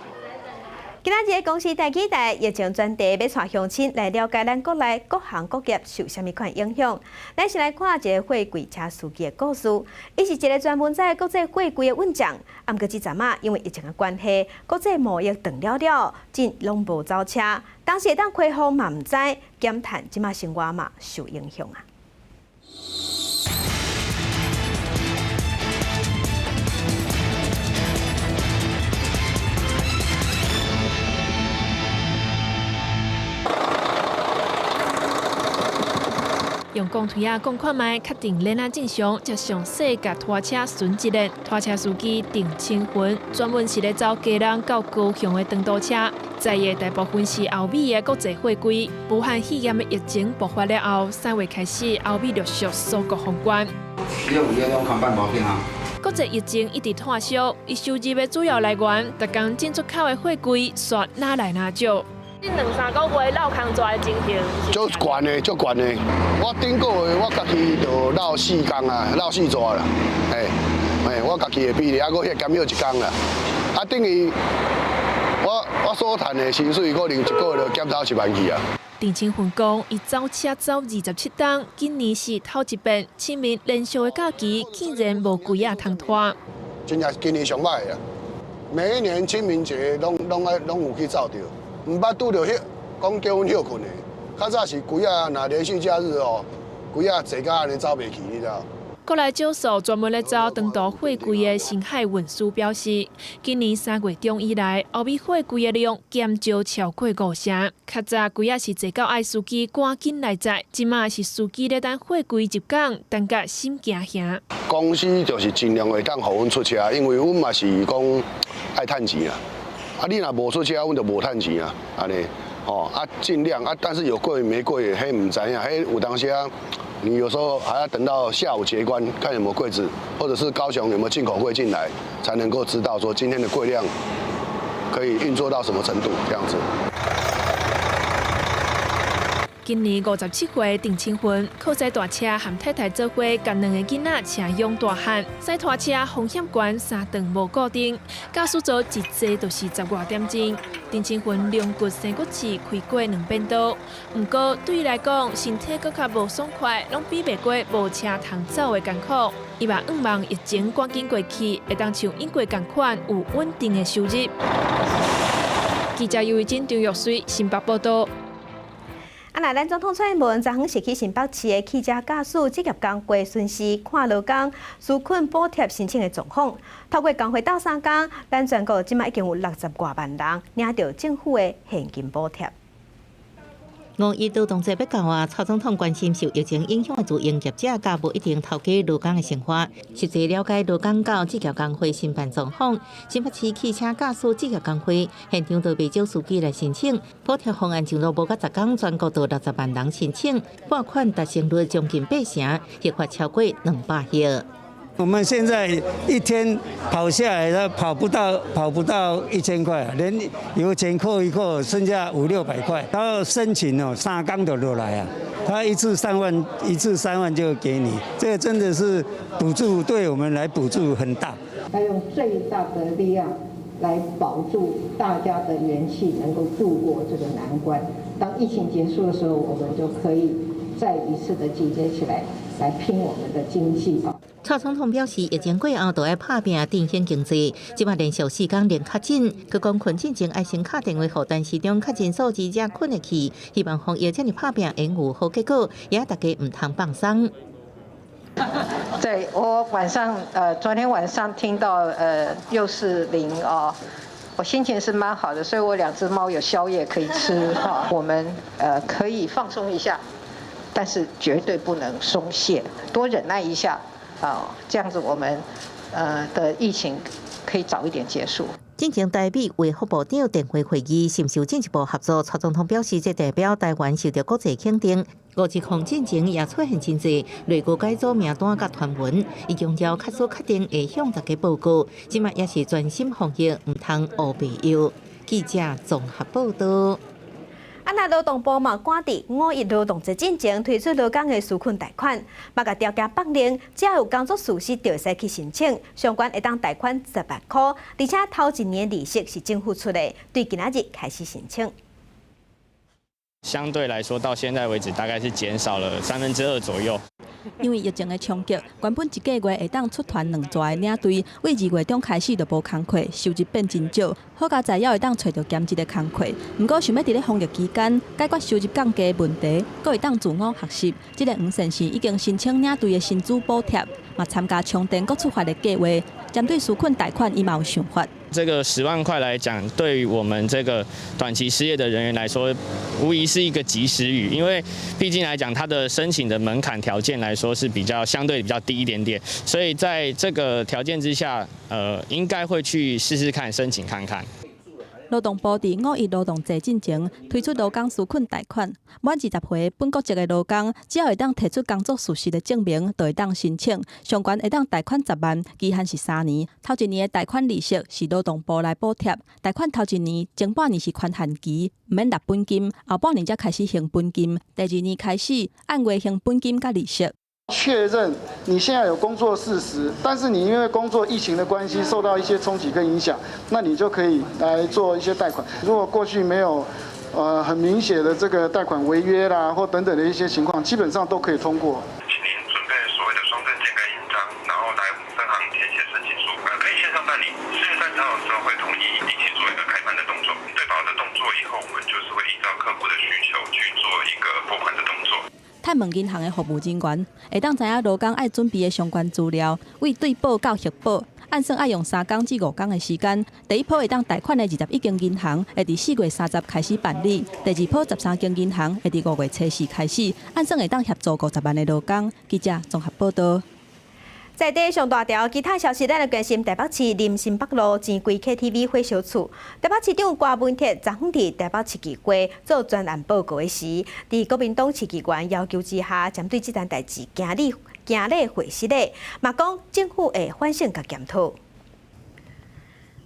今仔日公司台期待疫情专题要带乡亲来了解咱国内各行各业受什么款影响。咱先来看一个货柜车司机的故事。伊是一个专门载国际货柜的运将，毋过即阵因为疫情的关系，国际贸易断了，真拢无走车。当时会当开放嘛毋知，减碳即马生活嘛受影响啊。用公推讲看卖，确定咱正常接上细甲拖车巡一日。拖车司机郑清云专门是咧走家人到高雄的长途车，载的大部分是欧美的国际货柜。武汉肺炎的疫情爆发了后，3月开始，欧美陆续锁国封关。你有那种看板无紧啊？国际疫情一直退烧，伊收入的主要来源，逐工进出口的货柜刷哪来哪少。这2-3个月绕空抓的情形，足悬的，足悬的。我顶个月我家己就绕4工啊，绕4抓啦。我家己的比例还佫减少1工啦。等于我所赚的薪水可能1个月就减到1万去啊。郑清云讲，伊走车走27档，今年是头一遍，清明连续的假期竟然无几通拖。真正今年上歹啦，每一年清明节拢有去走着。唔捌拄着讲叫阮休困的，较早是规若连续假日规坐到安尼走袂去，你知道？国内少数专门咧走长途货柜的辛海运输表示，今年3月中以来，欧美货柜的量减少超过5成。较早规是坐到爱司机赶紧来载，即马是司机咧等货柜入港，等甲心惊吓。公司就是尽量会当互阮出车，因为阮嘛是讲爱趁钱啦。你若无出车，阮就无趁钱啊，安尼，尽量但是有贵没贵，迄唔知影，迄有当时你有时候还要等到下午结关，看有没有柜子，或者是高雄有没有进口柜进来，才能够知道说今天的柜量可以运作到什么程度，这样子。今年57岁郑清云靠载大车和太太做伙，甲2个囡仔车拥大汉，驶拖车风险高，3顿无固定，驾驶座一坐就是10外点钟。郑清云两骨生骨刺开过2遍刀，不过对伊来讲，身体搁较无爽快，拢比袂过无车通走的艰苦。伊嘛盼望疫情赶紧过去，会当像英国同款有稳定的收入。记者尤伟珍、张玉水新北报道。那咱总统蔡英文昨昏是去新北市的汽车驾驶职业工会巡视，看劳工纾困补贴申请的状况。透过工会斗3天，咱全国即马已经有60多万人领到政府的现金补贴。5.1劳动节要到啊，蔡总统关心受疫情影响的自营业者甲无一定头家劳工的生活，实际了解劳工到职业工会申办状况。新北市汽车驾驶职业工会现场都被招司机来申请补贴方案，上路无到10天，全国到60万人申请，拨款达成率将近8成，核发超过200亿。我们现在一天跑下来的跑不到1000块，连油钱扣一扣，剩下500-600块。然后申请3天就落来啊，他一次3万就给你，这个真的是补助，对我们来补助很大。要用最大的力量来保住大家的元气，能够度过这个难关。当疫情结束的时候，我们就可以再一次的集结起来，来拼我们的经济。蔡总统表示，疫情过后都要打拼振兴经济，即马连续4天连确诊。佢讲困境前爱先打电话给但市中确诊数字才困得去，希望防疫这样打拼能有好结果，也大家唔通放松。对我昨天晚上听到640我心情是蛮好的，所以我2只猫有宵夜可以吃我们可以放松一下，但是绝对不能松懈，多忍耐一下。这样子我们的疫情可以早一点结束。进前台美为副部长电话会议，寻求进一步合作。蔡总统表示，这代表台湾受到国际肯定。5日抗战前也出现真济内阁改组名单甲传闻，伊强调确实确定会向大家报告。即卖也是专心防疫，唔通乌白药。记者综合报道。那劳动部嘛，赶伫5.1劳动节进前推出劳工的纾困贷款，嘛甲条件绑定，只要有工作事实就会使去申请，相关会当贷款10万块，而且头1年利息是政府出的，对今仔日开始申请。相对来说，到现在为止大概是减少了2/3左右。因为疫情的冲击，原本一个月会当出团2逝的领队，为2月中开始就无工课，收入变真少。好佳在也会当找到兼职的工课，不过想要伫咧防疫期间解决收入降低的问题，阁会当自我学习。这个黄先生已经申请领队的薪资补贴，嘛参加充电阁出发的计划。针对纾困贷款，伊嘛有想法。这个10万块来讲，对于我们这个短期失业的人员来说，无疑是一个及时雨，因为毕竟来讲，它的申请的门槛条件来说是相对比较低一点点，所以在这个条件之下，应该会去试试看申请看看。劳动部伫5.1劳动节进前推出劳工纾困贷款，满20岁本国籍的劳工，只要会当提出工作事实的证明，就会当申请。相关会当贷款10万，期限是3年。头1年的贷款利息是劳动部来补贴，贷款头1年前半年是宽限期，唔免纳本金，后半年才开始还本金。第2年开始按月还本金甲利息。确认你现在有工作事实，但是你因为工作疫情的关系受到一些冲击跟影响，那你就可以来做一些贷款。如果过去没有很明显的这个贷款违约啦或等等的一些情况，基本上都可以通过。请您准备所谓的双证件跟印章，然后来分行填写申请书，可以线上办理。4月3号之后会统一一起做一个开盘的动作，对保的动作以后，我们就是会依照客户的需求去做一个拨款的动作。泰问银行的服务人员会当知影劳工爱准备的相关资料，为对保到核保，按算爱用3天至5天的时间。第一波会当贷款的21间银行会伫4月30开始办理，第2波13间银行会伫5月初4开始，按算会当协助50万的劳工。记者综合报道。在地上大条，其他消息咱来关心台北市林森北路前柜 KTV 火烧厝。台北市长郭文铁昨昏伫台北市议会做专案报告的时，伫国民党市议员要求之下，针对这件代志行礼会失礼，嘛讲政府会反省甲检讨。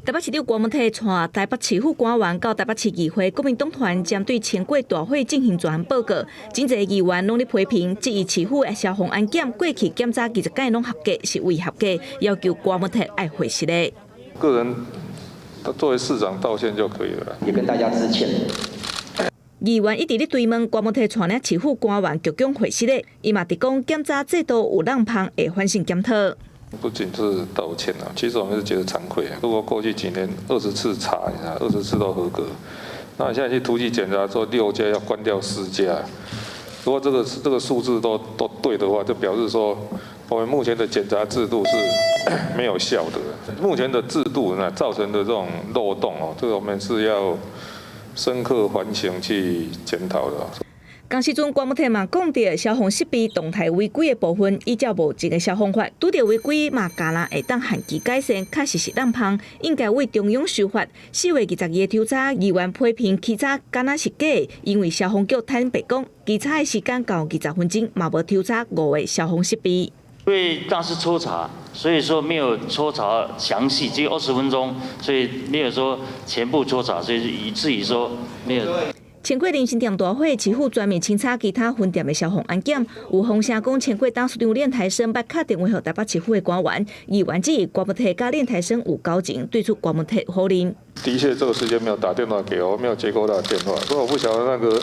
台北市长郭文铁带台北市府官员到台北市议会国民党团针对千过大会进行专案报告，真侪议员拢咧批评，质疑市府的消防安检过去检查20届拢合格，是未合格，要求郭文铁爱回失礼。个人作为市长道歉就可以了，也跟大家致歉。议员一直咧追问郭文铁带领市府官员鞠躬回失礼，伊嘛伫讲检查制度有浪芳，会反省检讨。不仅是道歉啊，其实我们是觉得惭愧啊。如果过去几年20次查一下，20次都合格，那现在去突击检查说6家要关掉4家，如果这个数字都对的话，就表示说我们目前的检查制度是没有效的。目前的制度呢造成的这种漏洞哦，这个我们是要深刻反省去检讨的。当时阵，郭文铁嘛讲到消防设备动态违规的部分，依照目前的消防法，拄到违规嘛，家人会当限期改善，确实是浪芳，应该为中央修法。4月22日抽查，议员批评起查敢若是假的，因为消防局坦白讲，起查的时间到20分钟，嘛无抽查5个消防设备。因为当时抽查，所以说没有抽查详细，只有20分钟，所以没有说全部抽查，所以以至于说没有。千过林森店大火，市府专门清查其他分店的消防安检。有风声讲，千过当市长练台生捌敲电话给台北市府的官员，议员质疑郭文铁甲练台生有交情，对出郭文铁否认。的确，这个时间没有打电话给我，没有接过他的电话，所以我不晓得那个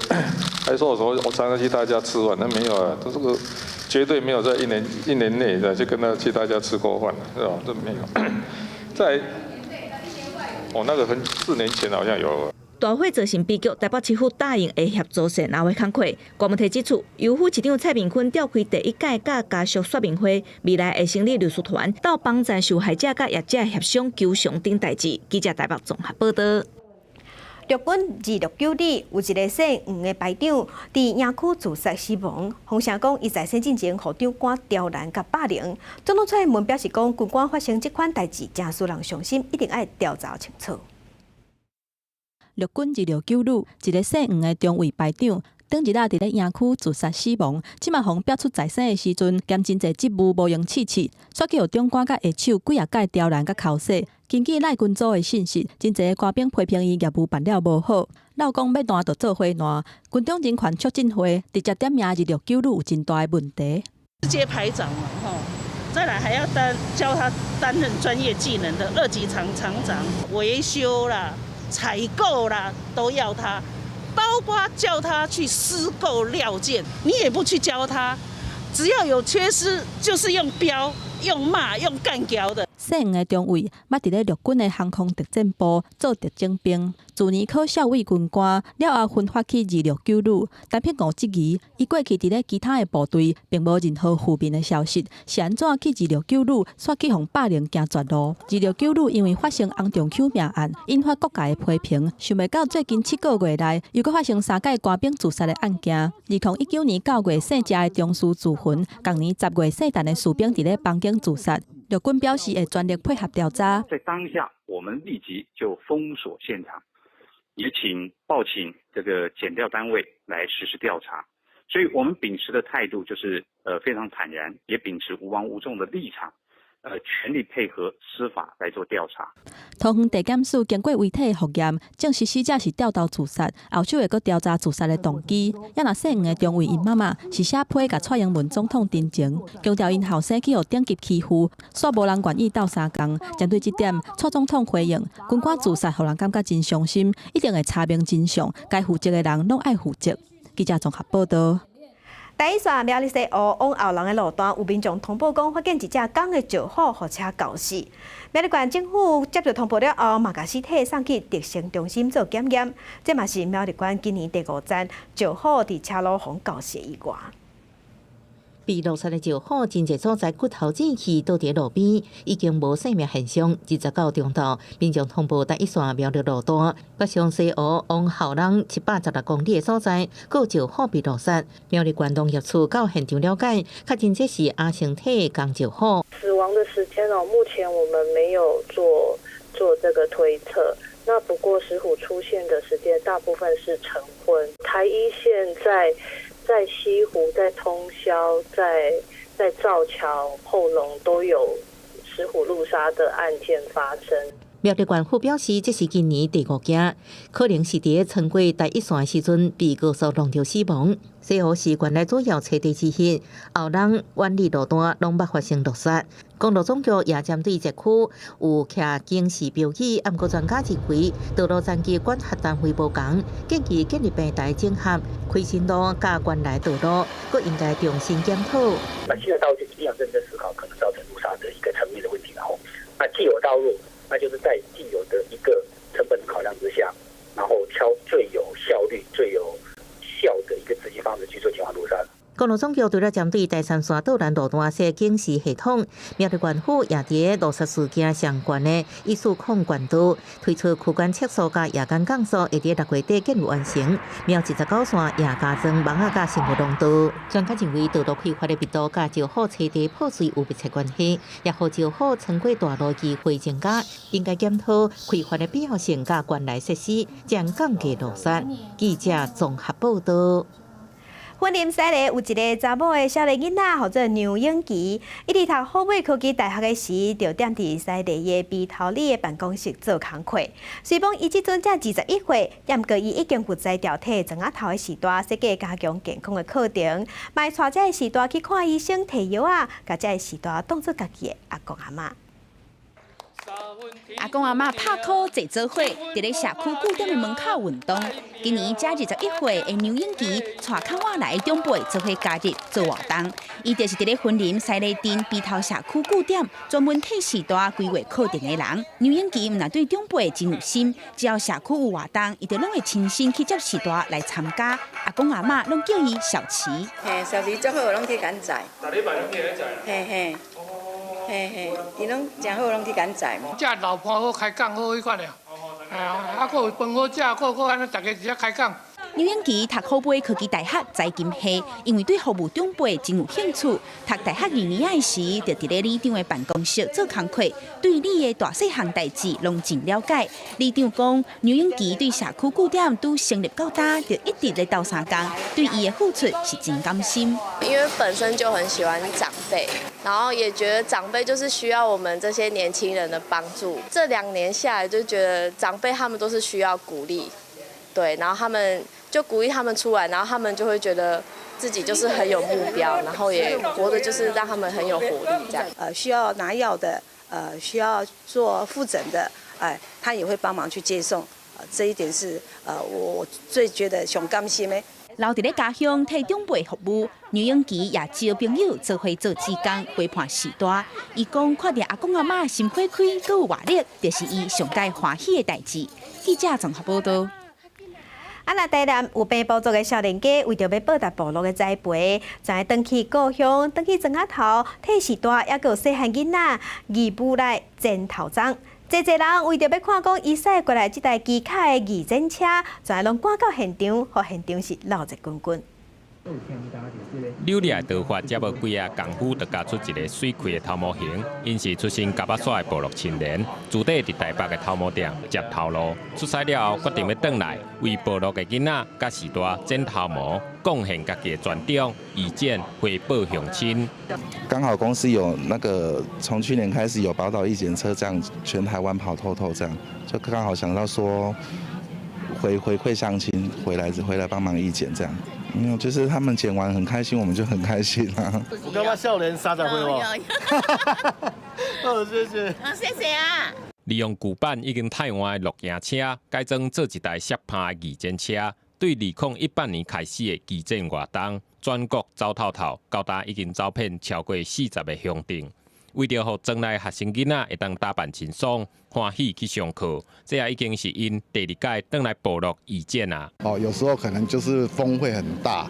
还说我常常去他家吃饭，那没有啊，这个绝对没有在一年内的就跟他去他家吃过饭，是吧？这没有。在那个4年前好像有。大火造成悲剧，台北市府答应会协助善后的工课。郭文铁指出，由副市长蔡明坤召开第1届甲家属说明会，未来会成立律师团，到帮助受害者甲业者协商求偿等代志。记者台北综合报道。陆军2692里有一个姓黄的排长，伫营区自杀死亡。风声讲，伊在生进前互长官刁难甲霸凌。总统蔡英文表示讲，军官发生这款代志，真使人伤心，一定要调查清楚。陆军2692旅一个姓黄的中尉排长。顶日仔伫咧营区自杀死亡，即马互表出在生的时阵，兼真侪职务无用试试，煞去互长官甲下手几啊届刁难甲抠洗。根据赖军组的信息，真侪个官兵批评伊业务办了无好，闹讲要烂就做伙烂。军中人权促进会直接点名2692旅有真大的问题。直接排长嘛，再来还要教他担任专业技能的2级厂长、维修啦、采购啦，都要他。包括叫他去私购料件，你也不去教他，只要有缺失，就是用标、用骂、用干掉的。姓黄的中尉，捌伫咧陆军的航空特战部做特种兵，自年考校尉军官，了后分发去2692旅，单凭误质疑，伊过去伫咧其他的部队，并无任何负面的消息，是安怎去2692旅，煞去互霸凌行绝路？2692旅因为发生洪仲丘命案，引发各界的批评，想袂到最近7个月内，又搁发生3届官兵自杀的案件。2019年9月姓谢的中士自焚，同年10月姓陈的士兵伫咧房间自杀。陆军表示会全力配合调查。在当下，我们立即就封锁现场，也报请这个检调单位来实施调查。所以我们秉持的态度就是非常坦然，也秉持无枉无纵的立场。全力配合司法来做调查。桃园地检署经过遗体的复验，证实死者是掉刀自杀，后续会阁调查自杀的动机。也若姓黄的中尉因妈妈是写批甲蔡英文总统陈情，强调因后生去互顶级欺负，煞无人愿意斗相共。针对这点，蔡总统回应：军官自杀，互人感觉真伤心，一定会查明真相，该负责的人拢爱负责。记者综合报道。第一线苗栗西湖往后龙的路段，有民众通报讲，发现一只公的石虎互车咬死。苗栗县政府接到通报了后，嘛甲尸体送去特生中心做检验。这嘛是苗栗县今年第5站石虎伫车路互咬死的意外。被落杀的石虎，真侪所在骨头进去倒伫路边，已经无生命现象。29中昼，民众通报第一线苗栗路段北上西湖往后龙716公里的所在，有石虎被落杀。苗栗县农业处到现场了解，确认这是阿成体的公石虎。死亡的时间目前我们没有做这个推测。那不过石虎出现的时间大部分是晨昏。台一线在西湖、在通霄、在造桥、后龙都有石虎路杀的案件发生。苗栗县府表示，这是今年第5件，可能是伫穿过第一线的时阵被高速弄着死亡。西湖是原来主要车地之一，后龙、万里路段拢捌发生落杀。公路总局也针对这区有徛警示标语，暗过专家认为道路残疾管辖单位无同，建议建立平台整合开心路甲原来道路，佫应该重新检讨。那现在道路一定要认真思考可能造成路杀的一个层面的问题，然后那既有道路，那就是在既有的一个成本的考量之下，然后挑最有效率、最有效的一个执行方式去做减缓路杀。公路总局除了针对第三线道南路段设警示系统，苗栗县府也伫路杀事件相关的医术控管道推出区间测速甲夜间降速，会伫6月底建立完成。苗19线也加装盲仔甲生物浓度。专家认为道路开发的密度甲石虎车地破碎有密切关系，也互石虎穿过大路机会增加，应该检讨开发的必要性甲原来设施，将降低路杀。记者综合报道。云林西里有一个查某的少年囡仔，叫做牛永琪。伊伫读虎尾科技大学的时，就踮伫西里的鼻头里的办公室做工课。虽讲伊即阵才21岁，也毋过伊已经负债调体庄仔头的时代，设计加强健康的课程，卖带这个时代去看医生摕药啊，甲这个时代当做家己的阿公阿嬷。阿公阿嬷拍拖坐做伙，伫咧社区固定的门口运动。今年才21岁的牛永琪，带较晚来长辈做伙加入做活动。伊就是伫咧云林西里镇鼻头社区据点，专门替时代规划课程的人。牛永琪毋但对长辈真有心，只要社区有活动，伊就拢会亲身去接时代来参加。阿公阿嬷拢叫伊小琪。嘿，小琪最好拢去赶载。逐礼拜拢去咧载。嘿嘿。伊拢真好，拢去赶载嘛。这老伴好开讲好迄款了。还有饭好食，还安尼大家直接开讲。刘英琪读河北科技大学财经系，因为对服务长辈真有兴趣。读大学2年时，就伫咧里长的办公室做工课，对里的大细项代志拢真了解。里长讲，刘英琪对社区据点都成立到大，就一直在斗相共，对伊的付出是真甘心。因为本身就很喜欢长辈，然后也觉得长辈就是需要我们这些年轻人的帮助。这2年下来，就觉得长辈他们都是需要鼓励，对，然后他们就鼓励他们出来，然后他们就会觉得自己就是很有目标，然后也活得就是让他们很有活力这样。需要拿药的，需要做复诊的，他也会帮忙去接送。这一点是我最觉得上甘心的。留伫咧家乡替长辈服务，刘永琪也招朋友做伙做志工，陪伴时代。伊讲看到阿公阿嬷心花开，佮有活力，就是伊上界欢喜的代志。记者综合报道。那台南有病部族的少年家，为着要报答部落的栽培，就要回去故乡，回去庄仔头替时代，也有细汉囡仔义务来剪头鬃。侪人为着要看讲伊驶过来这台机卡的义剪车，就拢赶到现场，互现场是闹热滚滚。柳丽的刀法才无几啊功夫，就加出一个水开的头模型。因是出身甲巴煞的部落青年，住伫台北的头模店接头路。出师了后，决定要转来为部落的囡仔甲时代剪头模，贡献家己的传统，义剪回报乡亲。刚好公司有那个从去年开始有宝岛义剪车，这样全台湾跑透透，这样就刚好想到说回馈乡亲，回来帮忙义剪这样。就是他们剪完很开心，我们就很开心啊。我干嘛少年30岁哦？哦，谢谢。谢谢啊。利用旧版已经汰换的录影车，改装做一台适拍的义剪车，对2018年开始的义剪活动，全国走透透，到达已经招聘超过40个乡镇。为着让庄内学生囡仔会当打扮清爽、欢喜去上课，这也已经是因第2届转来部落义剪啊。有时候可能就是风会很大，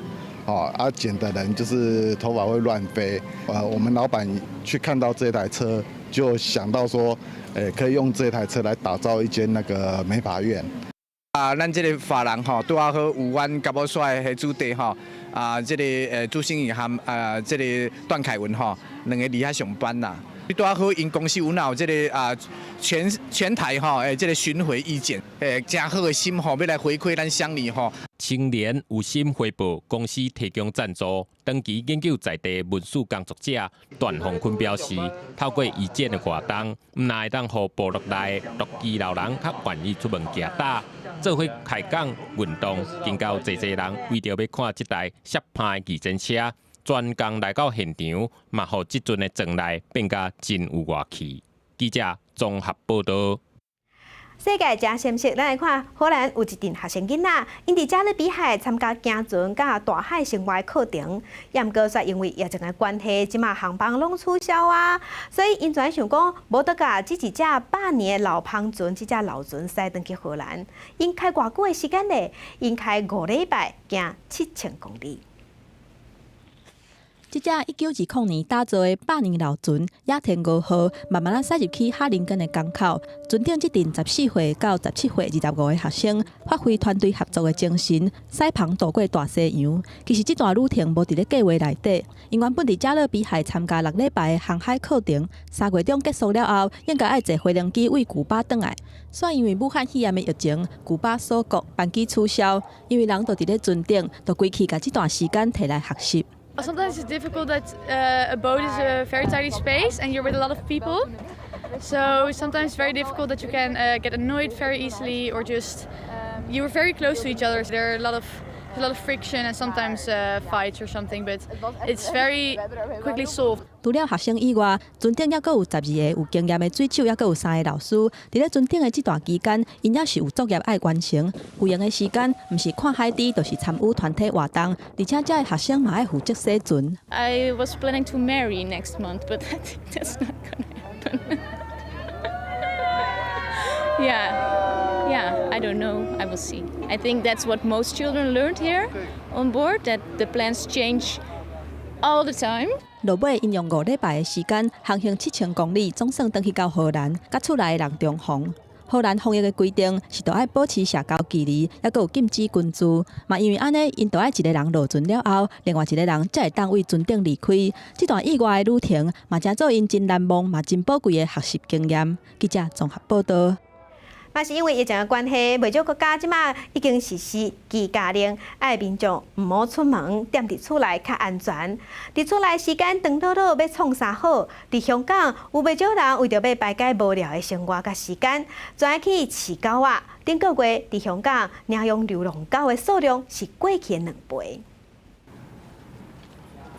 剪的人就是头发会乱飞。我们老板去看到这台车，就想到说，可以用这台车来打造一间那个美发院。咱这个发廊拄好有阮甲某帅的主题这个朱兴宇和这个段凯文2个离遐上班啦。拄好因公司有这个全台这个巡回意见，真好的心要来回馈咱乡里青年有心回报公司提供赞助，长期研究在地文史工作者段宏坤表示，透过义剪的活动，唔但会当互部落内独居老人较愿意出门行打，做伙开讲运动，更到侪人为着要看这台适拍的义剪车，专工来到现场，嘛，互即阵的庄内变甲真有活气。记者综合报道。世界真鲜色，咱来看荷兰有一群学生囡仔，因伫加勒比海参加行船甲大海生活课程，也毋过说因为疫情的关系，即马航班拢取消啊，所以因全想讲，无得甲这一只100年的老胖船，这只老船驶转去荷兰，因开偌久的时间呢？因开5礼拜，行7000公里。这只1920年打造的100年老船野田5号，慢慢驶入去哈林根的港口。船顶这阵14岁到17岁25个学生，发挥团队合作的精神，驶旁渡过大西洋。其实这段旅程无伫咧计划内底，因原本伫加勒比海参加6礼拜的航海课程，3月中结束了后，应该爱坐飞行机为古巴转来。却因为武汉肺炎的疫情，古巴锁国，班机取消。因为人都伫咧船顶，就规气甲这段時間摕來學習。Sometimes it's difficult that a boat is a very tiny space and you're with a lot of people. So sometimes it's very difficult that you can get annoyed very easily or just you're very close to each other. So there are a lot of friction and sometimes fights or something, but it's very quickly solved. 除了学生以外，船顶也阁有12个有经验的水手，也阁有3个老师。伫咧船顶的这段期间，因也是有作业爱完成。有闲的时间，毋是看海底，就是参与团体活动，而且这学生嘛爱负责洗船。I was planning to marry next month, but I think that's not gonna happen. Yeah, I don't know. I will see. I think that's what most children learned here on board, that the plans change all the time. 落尾因用5礼拜的时间，航行7000公里，总算登去到荷兰，甲厝内的人重逢。荷兰防疫的规定是都要保持社交距离，也有禁止群聚。嘛，因为安尼，因都要一个人落船了后，另外一个人才会当为船顶离开。这段意外的旅程，嘛，真做因真难忘，嘛真宝贵的学习经验。记者综合报道。嘛是因为疫情的关系，未少国家即马已经实施居家令，爱民众唔好出门，踮伫厝内较安全。伫厝内时间长倒倒要创啥好？伫香港有未少人为着要排解无聊的生活甲时间，专去饲狗仔。顶个月伫香港领养流浪狗的数量是过去的2倍。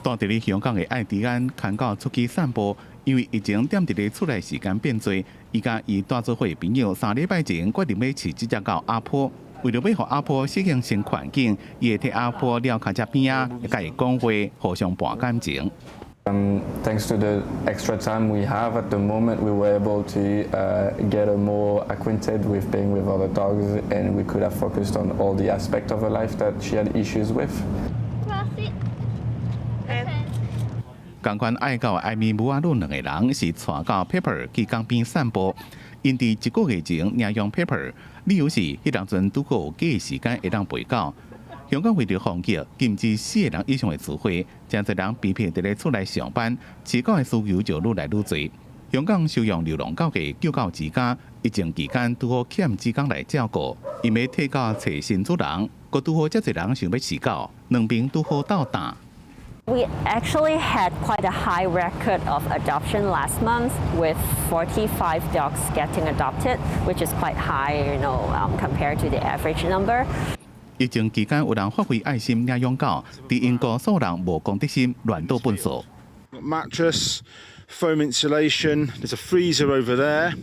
住伫咧香港的艾迪安牵狗出去散步，因为疫情踮伫咧厝内时间变多。伊甲伊带做伙朋友3礼拜前决定要饲这只狗阿婆，为了要互阿婆适应新环境，伊会替阿婆撩脚只边啊，会甲伊讲话，互相博感情。Thanks to the extra time we have at the moment, we were able to get her more acquainted with being with other dogs, and we could have focused on all the aspects of her life that she had issues with. 同款爱狗的艾米母阿鲁2个人是带狗 Pepper 去江边散步。因伫1个月前领养 Pepper， 理由是迄当阵拄好有假的时间会当陪狗。香港为着防疫，禁止4个人以上的聚会，真侪人被迫伫咧厝内上班，饲狗的需求就愈来愈侪。香港收养流浪狗嘅救狗之家，疫情期间拄好欠职工来照顾，因要替狗找新主人，佮拄好遮侪人想要饲狗，两边拄好斗打。We actually had quite a high record of adoption last month, with 45 dogs getting adopted, which is quite high, compared to the average number. 疫情期间，有人发挥爱心领养狗，伫英国数人无公德心，乱倒粪扫。Mattress, foam insulation. There's a freezer over there.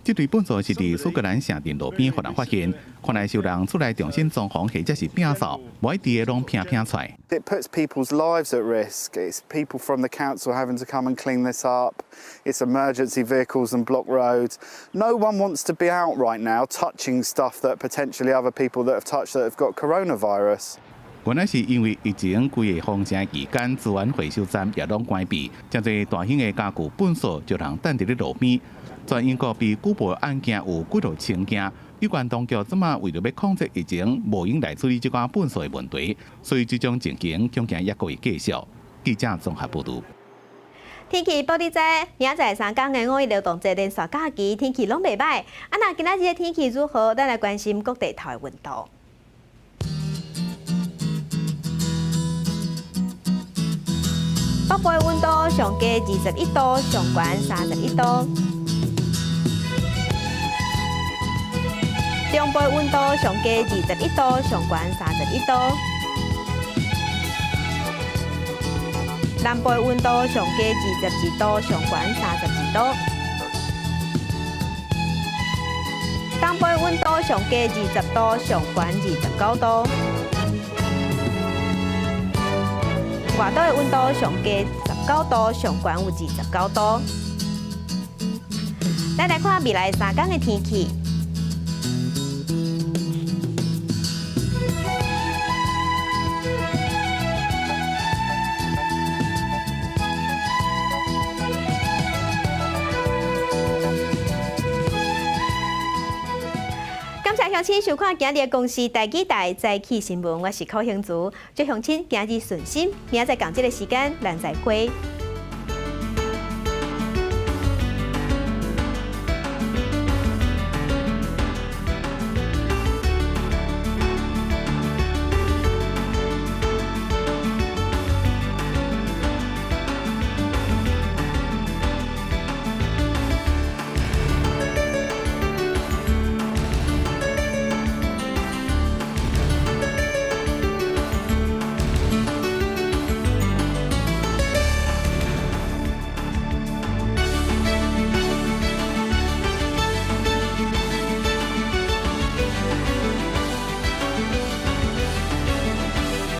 这堆粪扫是伫苏格兰城镇路边互人发现，看来是有人出来重新装潢或者是摒扫，无一地的拢拼出来。It puts people's lives at risk. It's people from the council having to come and clean this up. It's emergency vehicles and block roads. No one wants to be out right now touching stuff that potentially other people that have touched that have got coronavirus. 原来是因为疫情规个封城期间，资源回收站也拢关闭，真侪大型的家具粪扫就人等伫咧路边。全英国被举报案件有几多千件，有关当局即马为了要控制疫情，无用来处理这款粪扫的问题，所以这种情形恐惊也可以继续。记者综合报道。天气报你知，明仔载3天的5一劳动节连续假期，天气拢袂歹。那今仔日的天气如何？咱来关心各地头的温度。北部的温度上低21度，上悬31度。中部的温度上低21度，上悬31度。南部的温度上低22度，上悬32度。东部的温度上低20度，上悬29度。外岛的温度上低19度，上悬有29度。咱来看未来3天的天气。感谢乡亲收看今日的公视台记台早起新闻，我是柯兴竹，祝乡亲今日顺心，明仔载同一个时间咱再会。